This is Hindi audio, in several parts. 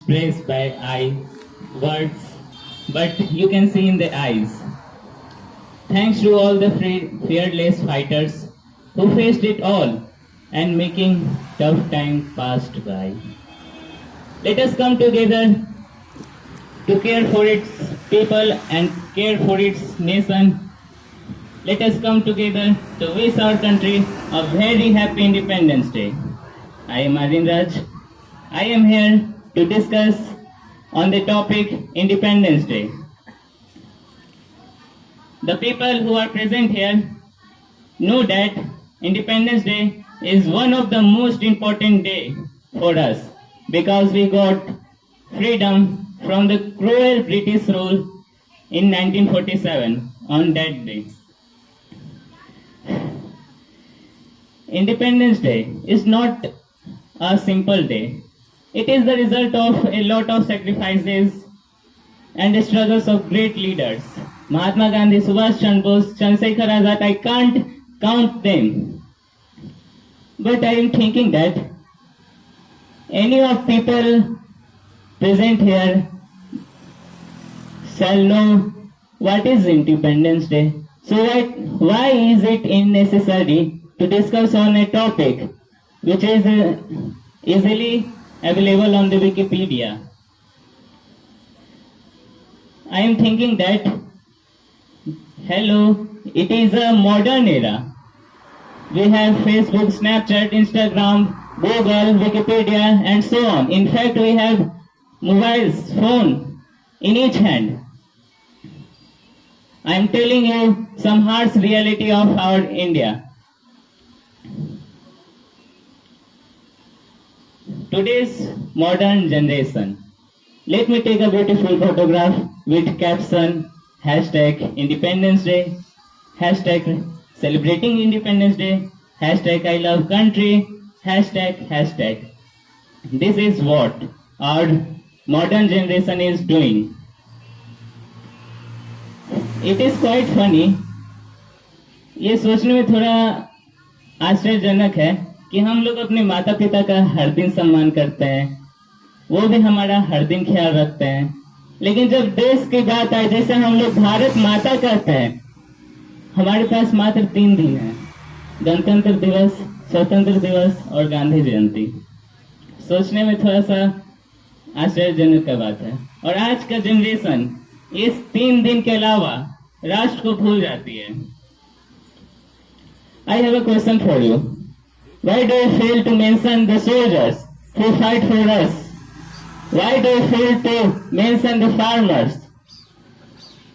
express by words, but you can see in the eyes. Thanks to all the fearless fighters who faced it all and making tough time passed by. Let us come together to care for its people and care for its nation. Let us come together to wish our country a very happy Independence Day. I am Arvind Raj. I am here to discuss on the topic Independence Day. The people who are present here know that Independence Day is one of the most important day for us because we got freedom from the cruel British rule in 1947 on that day. Independence Day is not a simple day. It is the result of a lot of sacrifices and the struggles of great leaders. Mahatma Gandhi, Subhash Chandra Bose, Chandrasekhar Azad, I can't count them. But I am thinking that any of people present here shall know what is Independence Day. So why is it unnecessary to discuss on a topic which is easily available on the Wikipedia? I am thinking that, hello, it is a modern era. We have Facebook, Snapchat, Instagram, Google, Wikipedia, and so on. In fact, we have mobiles, phone in each hand. I am telling you some harsh reality of our India. Today's modern generation. Let me take a beautiful photograph with caption hashtag Independence Day, hashtag celebrating Independence Day, hashtag I love country, hashtag. This is what our modern generation is doing. It is quite funny. ये सोचने में थोड़ा आश्चर्यजनक है कि हम लोग अपने माता पिता का हर दिन सम्मान करते हैं, वो भी हमारा हर दिन ख्याल रखते हैं, लेकिन जब देश की बात आए, जैसे हम लोग भारत माता कहते हैं, हमारे पास मात्र 3 दिन है, गणतंत्र दिवस, स्वतंत्र दिवस और गांधी जयंती। सोचने में थोड़ा सा आश्चर्यजनक का बात है। और आज का जनरेशन इस 3 दिन के अलावा राष्ट्र को भूल जाती है। I have a question for you. Why do you fail to mention the soldiers who fight for us? Why do you fail to mention the farmers,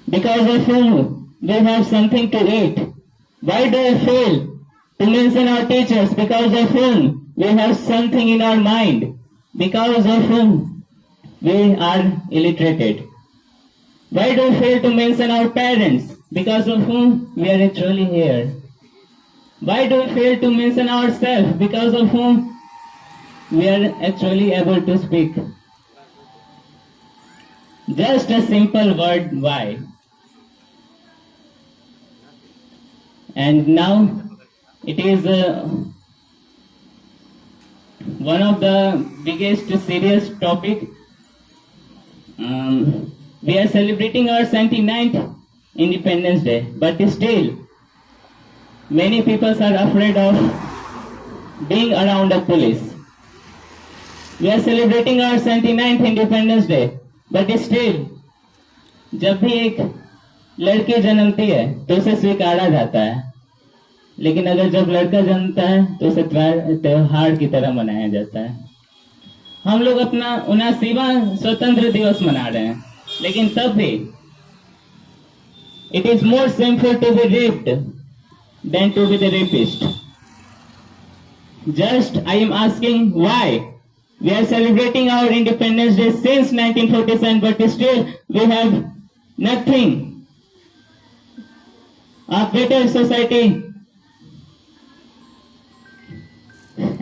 because of whom we have something to eat? Why do you fail to mention our teachers, because of whom we have something in our mind, because of whom we are illiterated? Why do you fail to mention our parents, because of whom we are actually here? Why do we fail to mention ourselves, because of whom we are actually able to speak? Just a simple word, why? And now it is one of the biggest serious topic. We are celebrating our 79th Independence Day, but still many people are afraid of being around the police. We are celebrating our 79th Independence Day, but still जब भी एक लड़की जन्मती है तो उसे स्वीकारा जाता है, लेकिन अगर जब लड़का जन्मता है तो उसे त्योहार की तरह मनाया जाता है। हम लोग अपना 79वां स्वतंत्र दिवस मना रहे हैं, लेकिन तब भी it is more shameful to be raped than to be the rapist. Just I am asking why we are celebrating our Independence Day since 1947, but still we have nothing. A better society.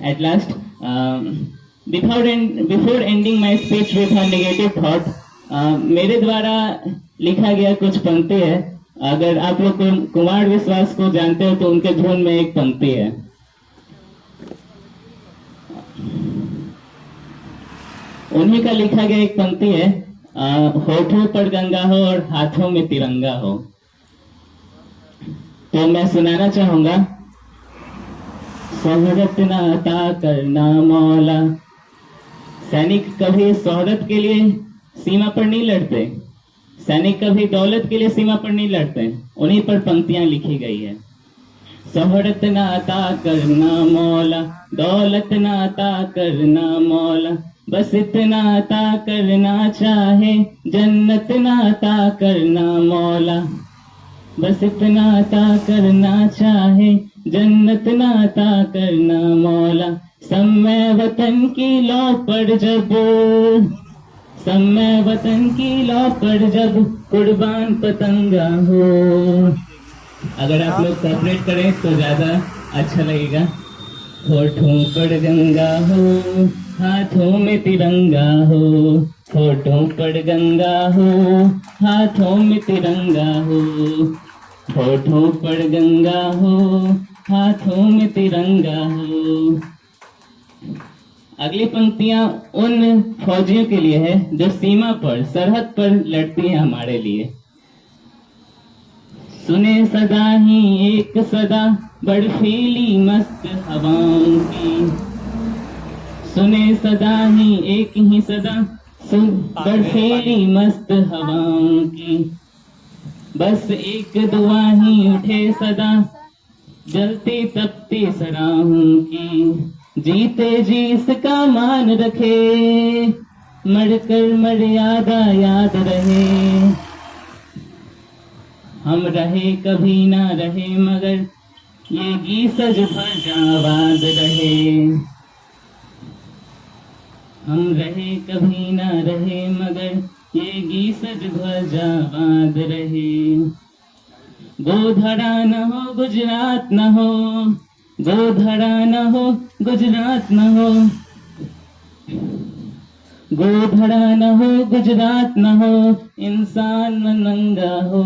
At last, before ending my speech with a negative thought, मेरे द्वारा लिखा गया कुछ पंक्ति है। अगर आप लोग कुमार विश्वास को जानते हो तो उनके धुन में एक पंक्ति है, उन्हीं का लिखा गया एक पंक्ति है, होठों पर गंगा हो और हाथों में तिरंगा हो। तो मैं सुनाना चाहूंगा। शोहरत ना अता करना मौला। सैनिक कभी शोहरत के लिए सीमा पर नहीं लड़ते, सैनिक कभी दौलत के लिए सीमा पर नहीं लड़ते। उन्हीं पर पंक्तियां लिखी गई है। शोहरत ना अता करना मौला, दौलत ना अता करना मौला, बस इतना अता करना चाहे, जन्नत ना अता करना मौला, बस इतना अता करना चाहे, जन्नत ना अता करना मौला। समय वतन की लौ पर जब, समय वतन की लौ पर जब, कुर्बान पतंगा हो। अगर आप लोग सेपरेट करें तो ज्यादा अच्छा लगेगा। होठों पर गंगा हो, हाथों में तिरंगा हो, होठों पर गंगा हो, हाथों में तिरंगा हो, होठों पर गंगा हो, हाथों में तिरंगा हो। अगली पंक्तियां उन फौजियों के लिए है जो सीमा पर, सरहद पर लड़ती हैं हमारे लिए। सुने सदा ही एक सदा, बर्फीली मस्त हवाओं की, सुने सदा ही एक ही सदा, बर्फीली मस्त हवाओं की, बस एक दुआ ही उठे सदा, जलती तपती सराहों की, जीते जी इसका मान रखे, मरकर मर्यादा याद रहे, हम रहे कभी ना रहे मगर ये गीसज फजावाद रहे, हम रहे कभी ना रहे मगर ये गीसज ध्वजावाद रहे। गोधरा न हो गुजरात न हो, गोधरा न हो गुजरात न हो, गोधरा न हो गुजरात न हो, इंसान न नंगा हो,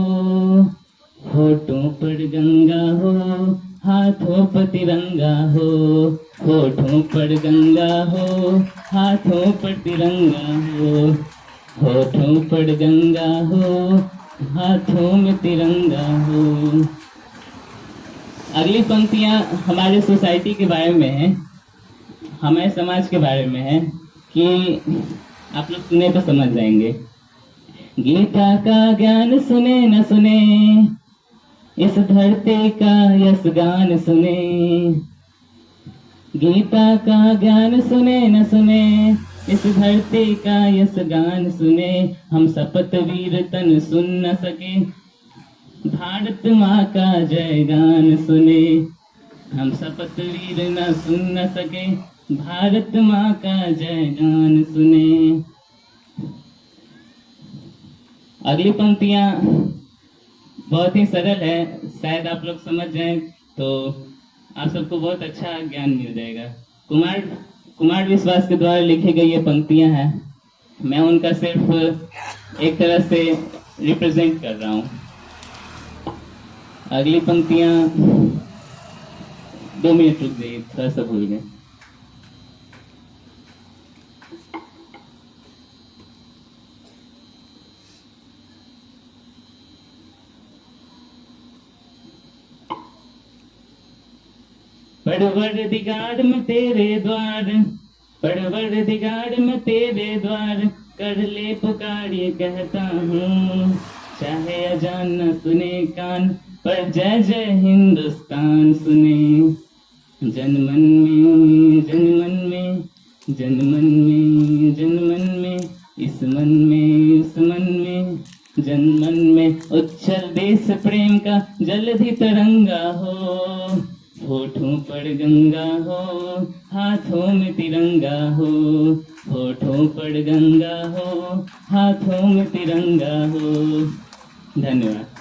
होठों पर गंगा हो, हाथों पर तिरंगा हो, होठों पर गंगा हो, हाथों पर तिरंगा हो, होठों पर गंगा हो, हाथों में तिरंगा हो। अगली पंक्तियां हमारे सोसाइटी के बारे में है, हमारे समाज के बारे में है कि आप लोग सुने तो समझ जाएंगे। गीता का ज्ञान सुने न सुने, इस धरती का यश गान सुने, गीता का ज्ञान सुने न सुने, इस धरती का यश गान सुने, हम शपथ वीर तन सुन न सके, भारत माँ का जय गान सुने, हम शपथ वीर न सुन न सके, भारत माँ का जय गान सुने। अगली पंक्तियां बहुत ही सरल है, शायद आप लोग समझ जाएं तो आप सबको बहुत अच्छा ज्ञान मिल जाएगा। कुमार विश्वास के द्वारा लिखी गई ये पंक्तियां हैं, मैं उनका सिर्फ एक तरह से रिप्रेजेंट कर रहा हूँ। अगली पंक्तियां 2 मिनट रुक जाइए, थोड़ा सा भूल गए। परवरदिगार में तेरे द्वार, परवरदिगार में तेरे द्वार, कर ले पुकार ये कहता हूँ, चाहे अजान न सुने कान, पर जय जय हिंदुस्तान सुने। जनमन में जनमन में, जनमन में जनमन में, इस मन में उस मन में, जनमन में उच्छल देश प्रेम का जलधि तरंगा हो, होठों पर गंगा हो, हाथों में तिरंगा हो, होठों पर गंगा हो, हाथों में तिरंगा हो। धन्यवाद।